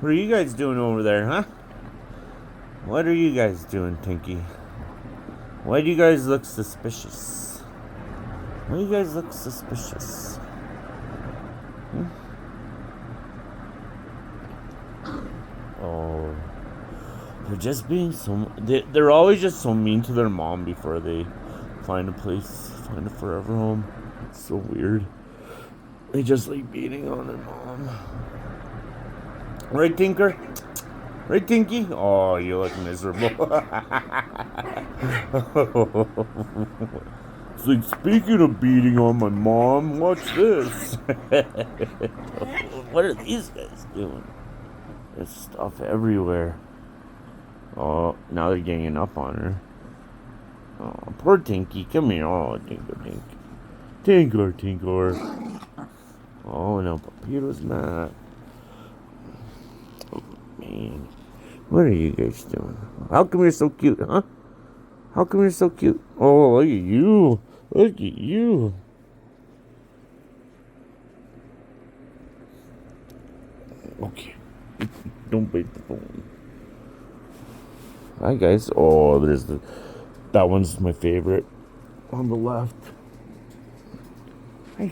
What are you guys doing over there, huh? What are you guys doing, Tinky? Why do you guys look suspicious? Why do you guys look suspicious? Hmm? Oh, they're just being so. They're always just so mean to their mom before they find a forever home. It's so weird. They just like beating on their mom. Right, Tinker? Right, Tinky? Oh, you look miserable. It's like, speaking of beating on my mom, watch this. What are these guys doing? There's stuff everywhere. Oh, now they're ganging up on her. Oh, poor Tinky. Come here. Oh, Tinker. Tinker. Oh, no, Papito's not. Oh, man. What are you guys doing? How come you're so cute, huh? How come you're so cute? Oh, look at you. Look at you. Okay. Don't bite the phone. Hi, guys. Oh, that one's my favorite. On the left. Hi.